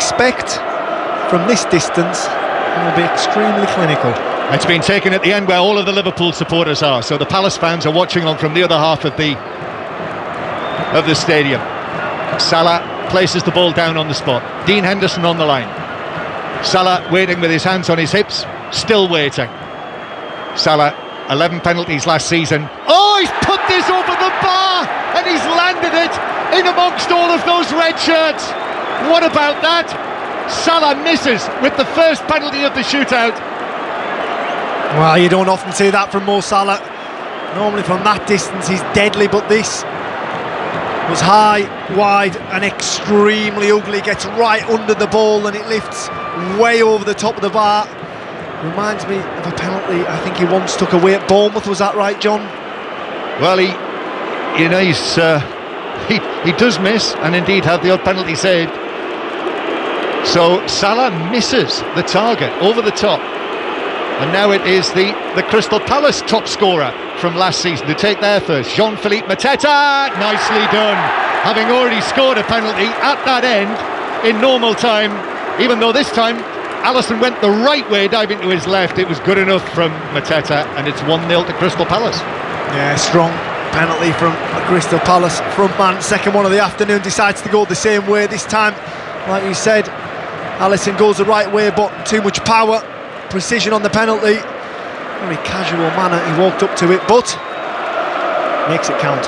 expect from this distance, it will be extremely clinical. It's been taken at the end where all of the Liverpool supporters are, so the Palace fans are watching on from the other half of the stadium. Salah places the ball down on the spot. Dean Henderson on the line. Salah waiting with his hands on his hips, still waiting. Salah, 11 penalties last season. Oh, he's put this over the bar and he's landed it in amongst all of those red shirts. What about that? Salah misses with the first penalty of the shootout. Well, you don't often see that from Mo Salah. Normally from that distance he's deadly, but this was high, wide and extremely ugly. Gets right under the ball and it lifts way over the top of the bar. Reminds me of a penalty I think he once took away at Bournemouth. Was that right, John? Well, he does miss and indeed have the odd penalty saved. So Salah misses the target over the top. And now it is the Crystal Palace top scorer from last season to take their first. Jean-Philippe Mateta, nicely done. Having already scored a penalty at that end in normal time, even though this time Alisson went the right way, diving to his left. It was good enough from Mateta, and it's 1-0 to Crystal Palace. Yeah, strong penalty from Crystal Palace front man. Second one of the afternoon, decides to go the same way this time. Like you said, Alisson goes the right way, but too much power, precision on the penalty. Very casual manner he walked up to it, but makes it count.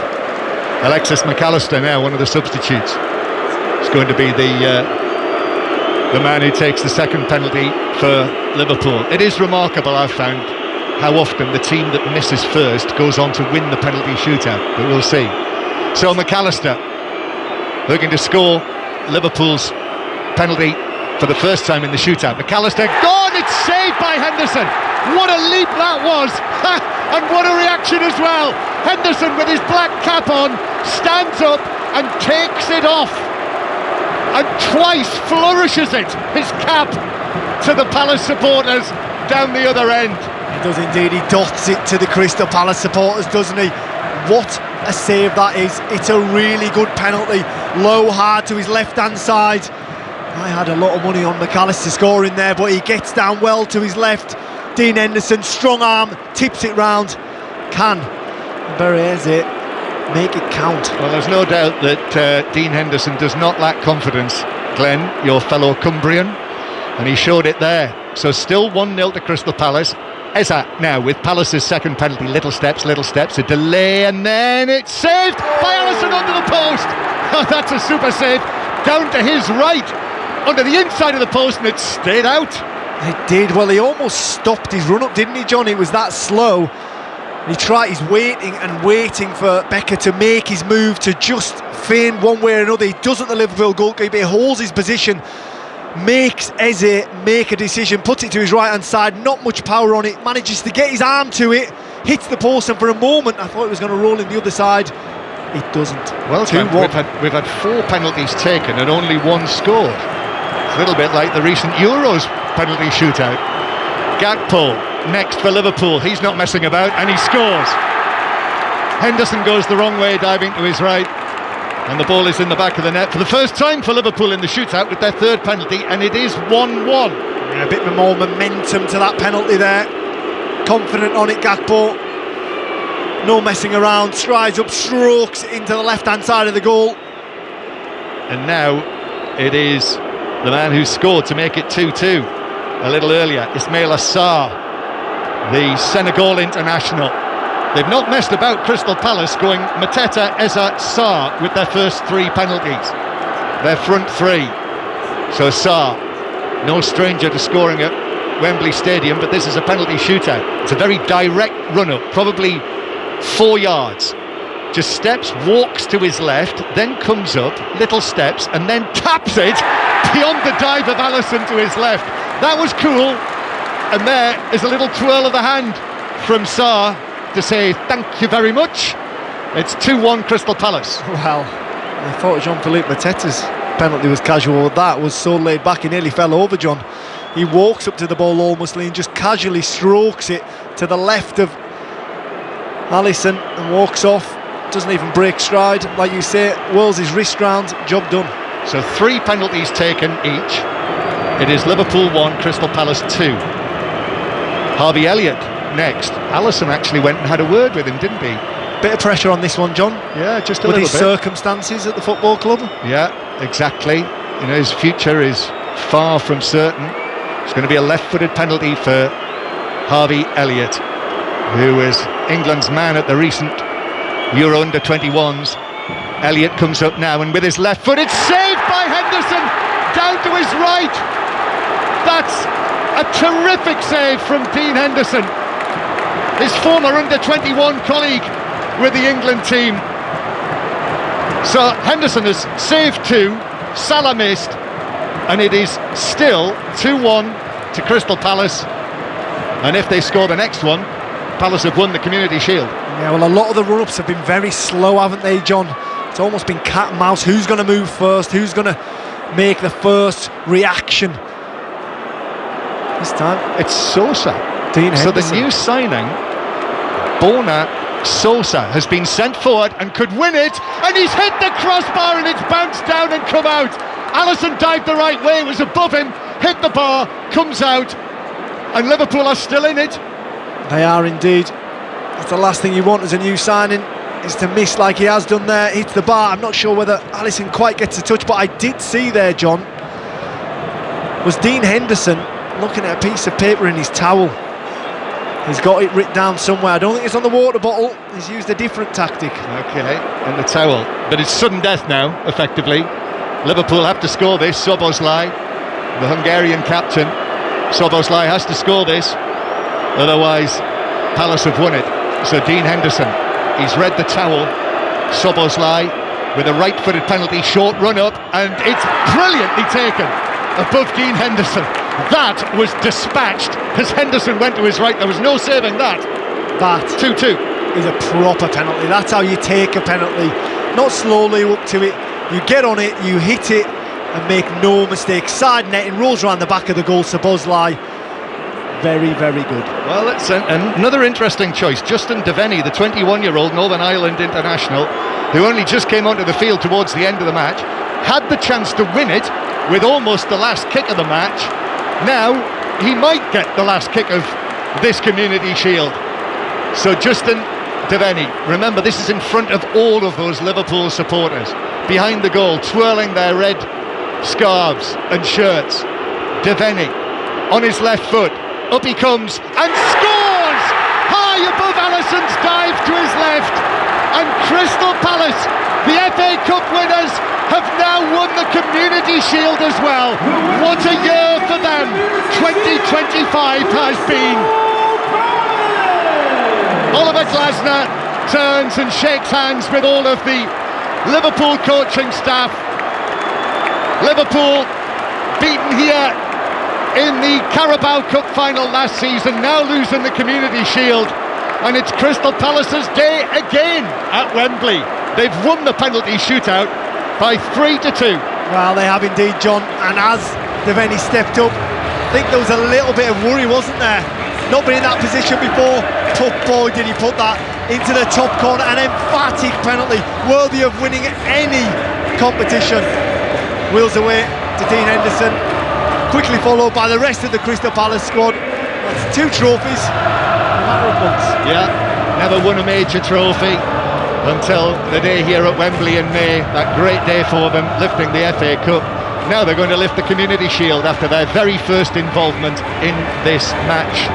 Alexis McAllister now, one of the substitutes. It's going to be the man who takes the second penalty for Liverpool. It is remarkable, I've found, how often the team that misses first goes on to win the penalty shootout, but we'll see. So McAllister looking to score Liverpool's penalty for the first time in the shootout. McAllister gone, it's saved by Henderson. What a leap that was, and what a reaction as well. Henderson with his black cap on stands up and takes it off, and twice flourishes it, his cap, to the Palace supporters down the other end. He does indeed, he dots it to the Crystal Palace supporters, doesn't he? What a save that is. It's a really good penalty, low, hard to his left hand side. I had a lot of money on McAllister scoring there, but he gets down well to his left. Dean Henderson, strong arm, tips it round. Can Bereze make it count? Well, there's no doubt that Dean Henderson does not lack confidence, Glenn, your fellow Cumbrian, and he showed it there. So still 1-0 to Crystal Palace. Eza now with Palace's second penalty. Little steps, a delay, and then it's saved by Alisson under the post. Oh, that's a super save, down to his right, under the inside of the post, and it stayed out. It did. Well, he almost stopped his run-up, didn't he, John? It was that slow. He's waiting for Becker to make his move, to just feign one way or another. He doesn't, the Liverpool goalkeeper. He holds his position, makes Eze make a decision, puts it to his right-hand side, not much power on it, manages to get his arm to it, hits the post, and for a moment I thought it was going to roll in the other side. It doesn't. Well, 2-1. We've had 4 penalties taken and only 1 scored. It's a little bit like the recent Euros penalty shootout. Gakpo next for Liverpool, he's not messing about, and he scores. Henderson goes the wrong way, diving to his right, and the ball is in the back of the net for the first time for Liverpool in the shootout with their third penalty, and it is 1-1. Yeah, a bit more momentum to that penalty there. Confident on it, Gakpo. No messing around, strides up, strokes into the left-hand side of the goal. And now it is the man who scored to make it 2-2 a little earlier, Ismail Assar, the Senegal international. They've not messed about, Crystal Palace, going Mateta, Eza, Sarr with their first 3 penalties, their front 3. So Sarr, no stranger to scoring at Wembley Stadium, but this is a penalty shootout. It's a very direct run-up, probably 4 yards. Just steps, walks to his left, then comes up, little steps, and then taps it beyond the dive of Alisson to his left. That was cool, and there is a little twirl of the hand from Sarr to say thank you very much. It's 2-1 Crystal Palace. Well, I thought Jean-Philippe Mateta's penalty was casual. That was so laid back, he nearly fell over, John. He walks up to the ball almost and just casually strokes it to the left of Alisson and walks off. Doesn't even break stride, like you say, whirls his wrist round, job done. So 3 penalties taken each. It is Liverpool 1, Crystal Palace 2. Harvey Elliott next. Alisson actually went and had a word with him, didn't he? Bit of pressure on this one, John. Yeah, just a with little his bit. Circumstances at the football club. Yeah, exactly. You know, his future is far from certain. It's going to be a left-footed penalty for Harvey Elliott, who was England's man at the recent Euro under-21s. Elliott comes up now, and with his left foot, it's saved by Henderson, down to his right. That's a terrific save from Dean Henderson, his former under-21 colleague with the England team. So Henderson has saved 2, Salah missed, and it is still 2-1 to Crystal Palace. And if they score the next one, Palace have won the Community Shield. Yeah, well, a lot of the run-ups have been very slow, haven't they, John? It's almost been cat and mouse. Who's going to move first? Who's going to make the first reaction? This time, it's Sosa. Dean Henderson. So the new signing, Bona Sosa, has been sent forward and could win it, and he's hit the crossbar and it's bounced down and come out. Alisson dived the right way, it was above him, hit the bar, comes out, and Liverpool are still in it. They are indeed. That's the last thing you want as a new signing, is to miss like he has done there. Hits the bar. I'm not sure whether Alisson quite gets a touch, but I did see there, John, was Dean Henderson looking at a piece of paper in his towel. He's got it written down somewhere. I don't think it's on the water bottle. He's used a different tactic. Okay, in the towel. But it's sudden death now, effectively. Liverpool have to score this. Szoboszlai, the Hungarian captain. Szoboszlai has to score this. Otherwise, Palace have won it. So Dean Henderson, he's read the towel. Szoboszlai with a right-footed penalty, short run-up, and it's brilliantly taken above Dean Henderson. That was dispatched as Henderson went to his right. There was no saving that. That 2-2 is a proper penalty. That's how you take a penalty. Not slowly up to it. You get on it, you hit it, and make no mistake. Side netting, rolls around the back of the goal. Szoboszlai, very, very good. Well, it's another interesting choice. Justin Devaney, the 21-year-old Northern Ireland international, who only just came onto the field towards the end of the match, had the chance to win it with almost the last kick of the match. Now he might get the last kick of this Community Shield. So Justin Devaney, remember, this is in front of all of those Liverpool supporters behind the goal, twirling their red scarves and shirts. Devaney on his left foot, up he comes and scores high above Alisson's dive to his left. And Crystal Palace, the FA Cup winners, have now won the Community Shield as well. What a year for them 2025 has been. Oliver Glasner turns and shakes hands with all of the Liverpool coaching staff. Liverpool beaten here in the Carabao Cup final last season, now losing the Community Shield, and it's Crystal Palace's day again at Wembley. They've won the penalty shootout by 3-2. Well, they have indeed, John, and as Devaney stepped up, I think there was a little bit of worry, wasn't there? Not been in that position before, but boy did he put that into the top corner. An emphatic penalty, worthy of winning any competition. Wheels away to Dean Henderson, quickly followed by the rest of the Crystal Palace squad. That's 2 trophies in a matter of months. Yeah, never won a major trophy until the day here at Wembley in May, that great day for them, lifting the FA Cup. Now they're going to lift the Community Shield after their very first involvement in this match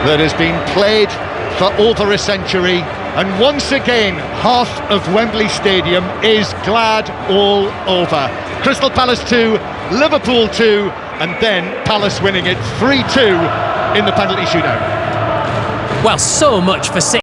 that has been played for over a century, and once again half of Wembley Stadium is glad all over. Crystal Palace 2, Liverpool 2, and then Palace winning it 3-2 in the penalty shootout. Well, so much for 6.